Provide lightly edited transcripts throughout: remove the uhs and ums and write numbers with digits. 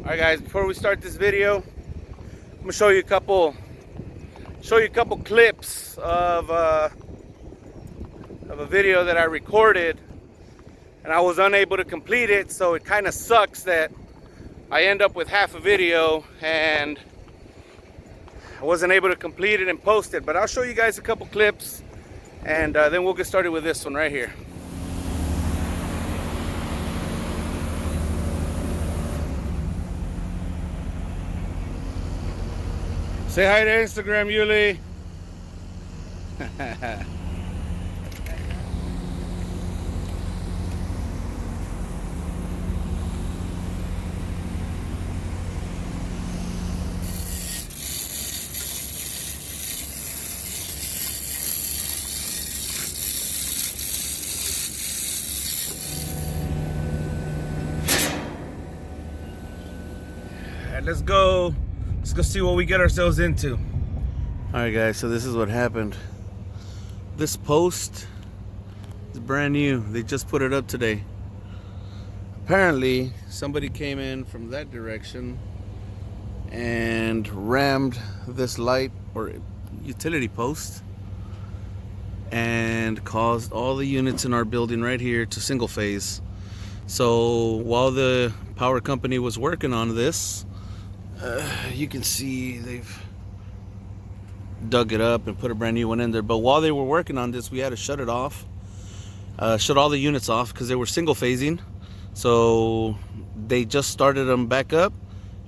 Alright guys, before we start this video, I'm gonna show you a couple clips of a video that I recorded, and I was unable to complete it, so it kind of sucks that I end up with half a video and I wasn't able to complete it and post it. But I'll show you guys a couple clips, and then we'll get started with this one right here. Say hi to Instagram, Yuli. Let's go see what we get ourselves into. All right guys, so this is what happened. This post is brand new. They just put it up today. Apparently somebody came in from that direction and rammed this light or utility post and caused all the units in our building right here to single phase. So while the power company was working on this, you can see they've dug it up and put a brand new one in there. But while they were working on this, we had to shut it off, shut all the units off because they were single phasing. So they just started them back up.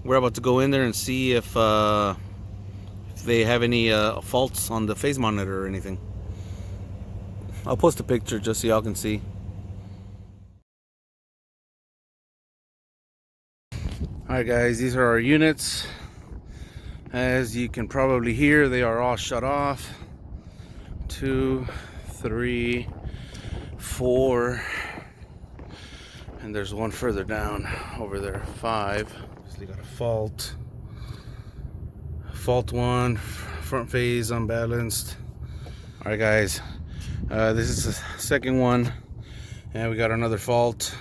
We're about to go in there and see if they have any faults on the phase monitor or anything. I'll post a picture just so y'all can see. Alright guys, these are our units. As you can probably hear, they are all shut off. 2, 3, 4, and there's one further down over there, 5. Obviously got a fault. Fault 1, front phase unbalanced. Alright guys, this is the second one, and we got another fault.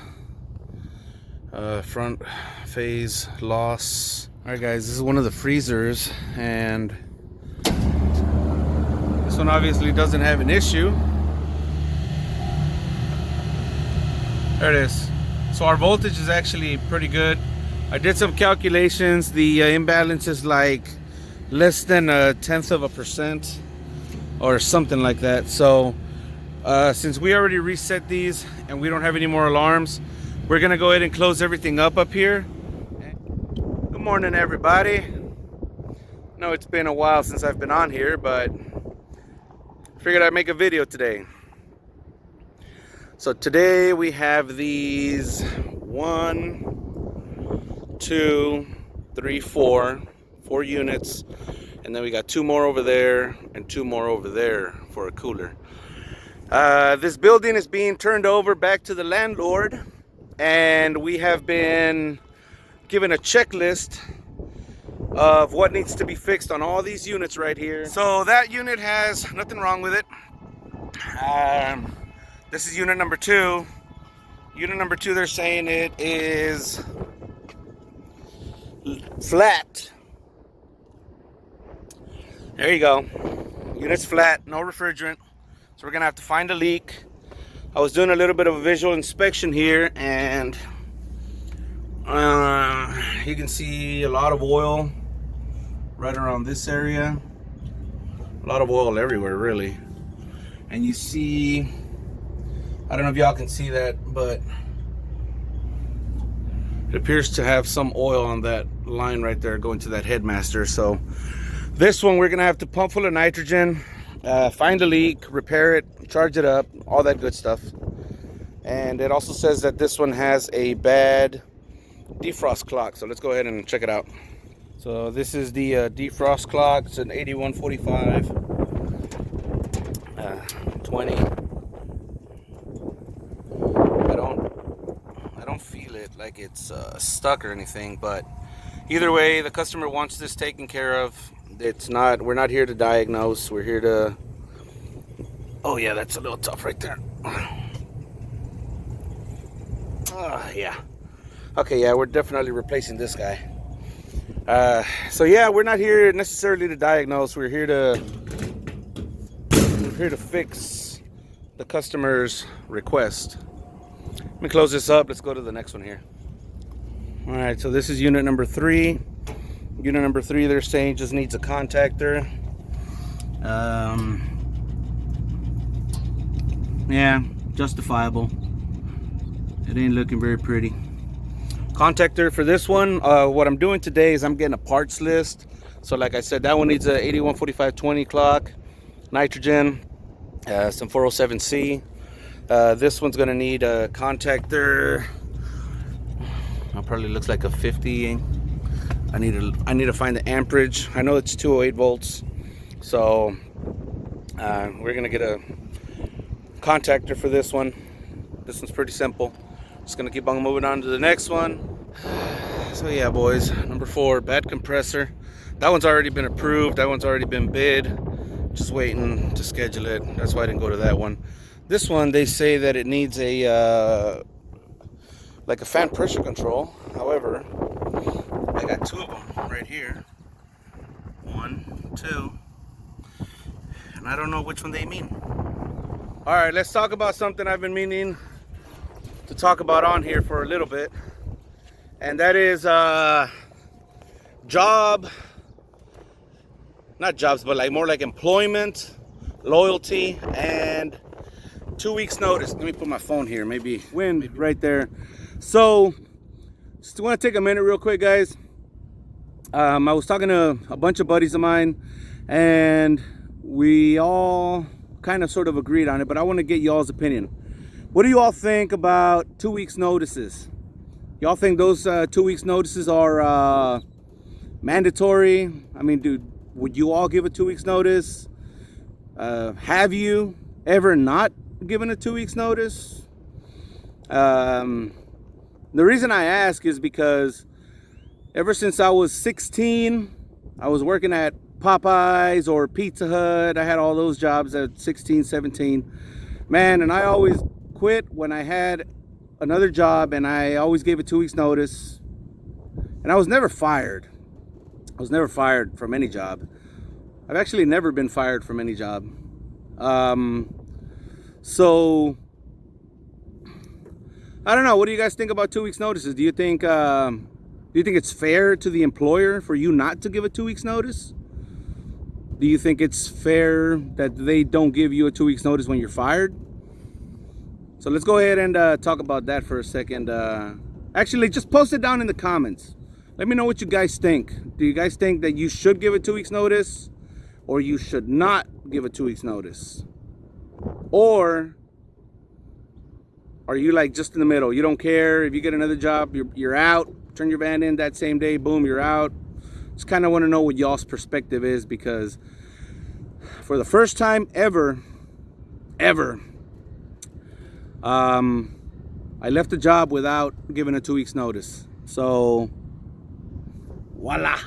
Front phase loss. Alright guys, this is one of the freezers, and this one obviously doesn't have an issue. There it is. So our voltage is actually pretty good. I did some calculations. The imbalance is like less than 0.1% or something like that. So since we already reset these and we don't have any more alarms, we're gonna go ahead and close everything up here. Good morning, everybody. I know it's been a while since I've been on here, but figured I'd make a video today. So today we have these 1, 2, 3, 4 units, and then we got 2 more over there and 2 more over there for a cooler. This building is being turned over back to the landlord, and we have been given a checklist of what needs to be fixed on all these units right here. So that unit has nothing wrong with it. This is unit number 2. Unit number 2, they're saying it is flat. There you go. Unit's flat, no refrigerant. So we're gonna have to find a leak. I was doing a little bit of a visual inspection here, and you can see a lot of oil right around this area. A lot of oil everywhere, really. And you see, I don't know if y'all can see that, but it appears to have some oil on that line right there going to that headmaster. So this one we're gonna have to pump full of nitrogen, find a leak, repair it, charge it up, all that good stuff. And it also says that this one has a bad defrost clock, so let's go ahead and check it out. So this is the defrost clock. It's an 8145 20. I don't feel it like it's stuck or anything, but either way, the customer wants this taken care of. It's not, we're not here to diagnose, we're here to, oh yeah, that's a little tough right there. Yeah. Okay, yeah, we're definitely replacing this guy. So yeah, we're not here necessarily to diagnose. We're here to fix the customer's request. Let me close this up. Let's go to the next one here. All right, so this is unit number 3. Unit number 3, they're saying just needs a contactor. Yeah, justifiable. It ain't looking very pretty. Contactor for this one, what I'm doing today is I'm getting a parts list. So like I said, that one needs a 814520 clock, nitrogen, some 407C. This one's gonna need a contactor. It probably looks like a 50. I need to find the amperage. I know it's 208 volts. So we're gonna get a contactor for this one. This one's pretty simple. Just gonna keep on moving on to the next one. So yeah, boys, number 4, bad compressor. That one's already been approved. That one's already been bid. Just waiting to schedule it. That's why I didn't go to that one. This one, they say that it needs a like a fan pressure control. However, I got 2 of them right here. 1, 2, and I don't know which one they mean. All right, let's talk about something I've been meaning to talk about on here for a little bit, and that is not jobs, but like more like employment, loyalty, and 2 weeks notice. Let me put my phone here, maybe right there. So just want to take a minute real quick, guys. I was talking to a bunch of buddies of mine, and we all kind of sort of agreed on it, but I want to get y'all's opinion. What do you all think about 2 weeks notices? Y'all think those 2 weeks notices are mandatory? I mean, dude, would you all give a 2 weeks notice? Have you ever not given a 2 weeks notice? The reason I ask is because ever since I was 16, I was working at Popeyes or Pizza Hut. I had all those jobs at 16, 17. Man, and I always quit when I had another job, and I always gave a 2 weeks notice. And I was never fired. I was never fired from any job. I've actually never been fired from any job. So I don't know. What do you guys think about 2 weeks notices? Do you think it's fair to the employer for you not to give a 2 weeks notice? Do you think it's fair that they don't give you a 2 weeks notice when you're fired? So let's go ahead and talk about that for a second. Actually, just post it down in the comments. Let me know what you guys think. Do you guys think that you should give a 2 weeks notice, or you should not give a 2 weeks notice? Or are you like just in the middle? You don't care if you get another job, you're out, turn your van in that same day, boom, you're out. Just kind of want to know what y'all's perspective is, because for the first time ever, I left the job without giving a 2 weeks notice. So voila,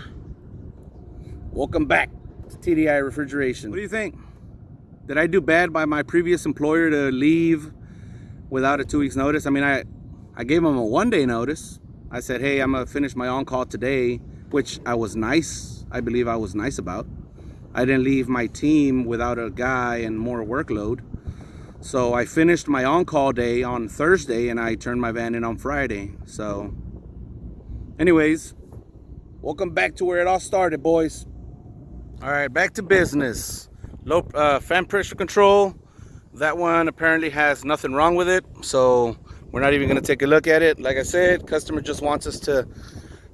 welcome back to TDI Refrigeration. What do you think? Did I do bad by my previous employer to leave without a 2 weeks notice? I mean, I gave them a 1 day notice. I said, hey, I'm gonna finish my on-call today, which I was nice. I believe I was nice about. I didn't leave my team without a guy and more workload. So I finished my on-call day on Thursday, and I turned my van in on Friday. So anyways, welcome back to where it all started, boys. All right, back to business. Low fan pressure control. That one apparently has nothing wrong with it, so we're not even going to take a look at it. Like I said, customer just wants us to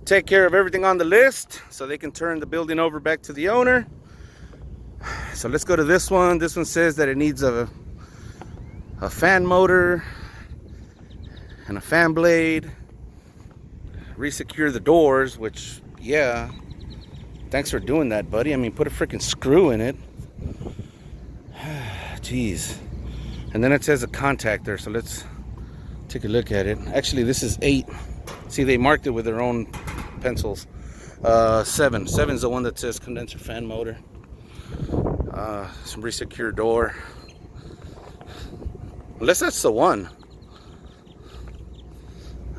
take care of everything on the list so they can turn the building over back to the owner. So let's go to this one. This one says that it needs a fan motor and a fan blade. Resecure the doors, which, yeah, thanks for doing that, buddy. I mean, put a freaking screw in it. Jeez. And then it says a contactor, so let's take a look at it. Actually, this is 8. See, they marked it with their own pencils. 7. 7's the one that says condenser fan motor. Some resecure door. Unless that's the one.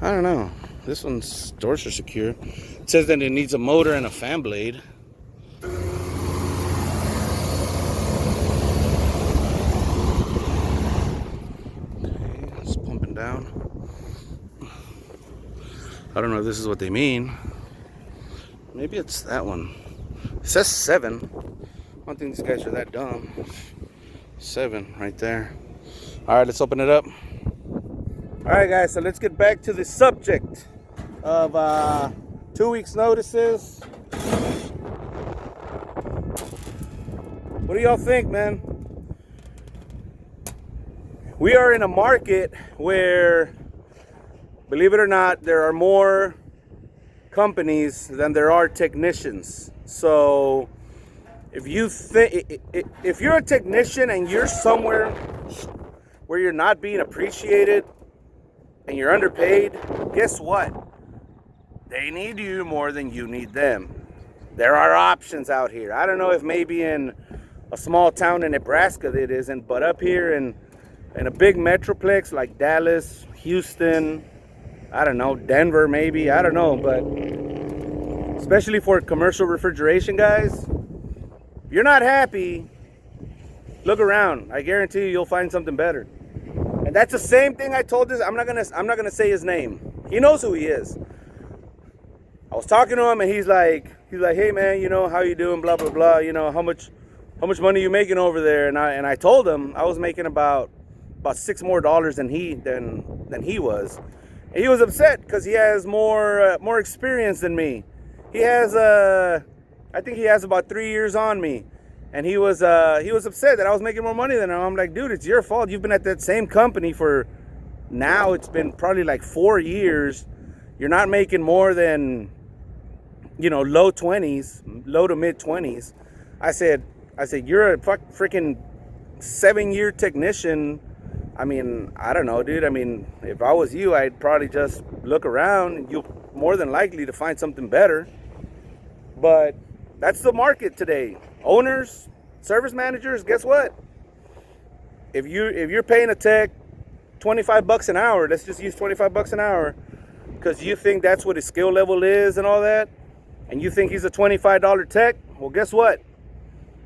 I don't know. This one's doors are secure. It says that it needs a motor and a fan blade. Okay, it's pumping down. I don't know if this is what they mean. Maybe it's that one. It says 7. I don't think these guys are that dumb. 7 right there. All right, let's open it up. All right, guys, so let's get back to the subject of 2 weeks notices. What do y'all think, man? We are in a market where, believe it or not, there are more companies than there are technicians. So if you're a technician and you're somewhere where you're not being appreciated and you're underpaid, guess what? They need you more than you need them. There are options out here. I don't know if maybe in a small town in Nebraska it isn't, but up here in a big metroplex like Dallas, Houston, I don't know, Denver maybe, I don't know, but especially for commercial refrigeration guys, if you're not happy, look around. I guarantee you you'll find something better. And that's the same thing I told this. I'm not gonna say his name. He knows who he is. I was talking to him and he's like, hey man, you know, how you doing? Blah blah blah. You know, how much money you making over there? And I told him I was making about $6 more than he was. And he was upset because he has more experience than me. He has I think he has about 3 years on me. And he was upset that I was making more money than him. I'm like, dude, it's your fault. You've been at that same company for now. It's been probably like 4 years. You're not making more than, you know, low to mid 20s. I said, you're a freaking 7-year technician. I mean, I don't know, dude. I mean, if I was you, I'd probably just look around. You're more than likely to find something better. But that's the market today. Owners, service managers, guess what? If you're paying a tech $25 an hour, let's just use $25 an hour, because you think that's what his skill level is and all that, and you think he's a $25 tech, well, guess what?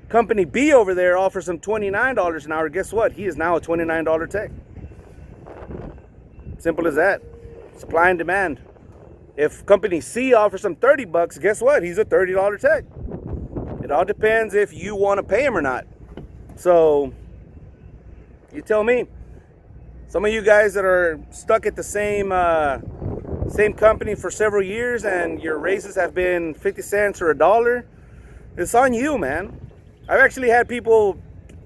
Company B over there offers him $29 an hour. Guess what? He is now a $29 tech. Simple as that. Supply and demand. If company C offers him $30, guess what? He's a $30 tech. It all depends if you want to pay him or not. So you tell me. Some of you guys that are stuck at the same company for several years and your raises have been 50 cents or $1, it's on you, man. I've actually had people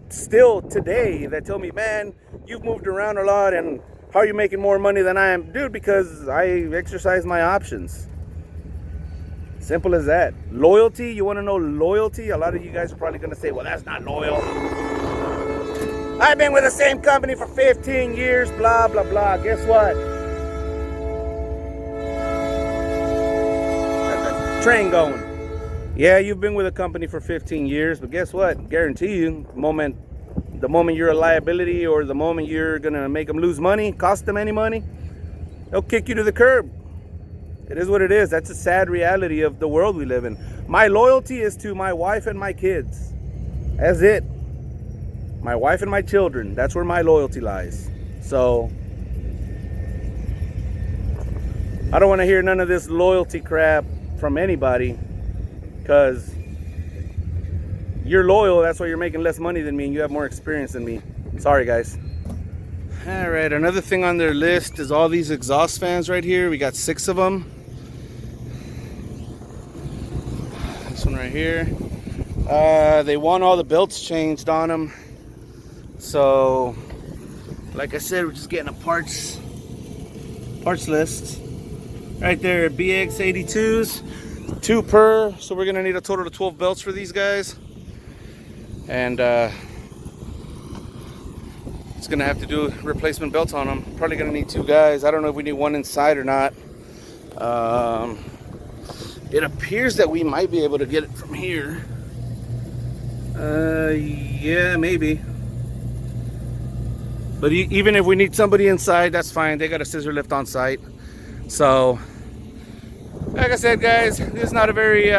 still today that tell me, man, you've moved around a lot and how are you making more money than I am? Dude, because I exercise my options. Simple as that. Loyalty, you want to know loyalty? A lot of you guys are probably going to say, well, that's not loyal. I've been with the same company for 15 years, blah, blah, blah. Guess what? Got the train going. Yeah, you've been with a company for 15 years, but guess what? Guarantee you, the moment you're a liability or the moment you're going to make them lose money, cost them any money, they'll kick you to the curb. It is what it is. That's a sad reality of the world we live in. My loyalty is to my wife and my kids. That's it. My wife and my children. That's where my loyalty lies. So I don't want to hear none of this loyalty crap from anybody, because you're loyal. That's why you're making less money than me and you have more experience than me. Sorry, guys. All right, another thing on their list is all these exhaust fans right here. We got 6 of them. This one right here. They want all the belts changed on them. So, like I said, we're just getting a parts list. Right there, BX82s, 2 per. So we're gonna need a total of 12 belts for these guys. And it's gonna have to do replacement belts on them. Probably gonna need 2 guys. I don't know if we need 1 inside or not. It appears that we might be able to get it from here. Yeah, maybe. But even if we need somebody inside, that's fine. They got a scissor lift on site. So Like I said, guys, this is not a very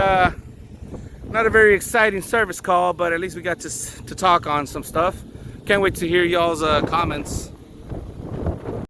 exciting service call, but at least we got to talk on some stuff. Can't wait to hear y'all's comments.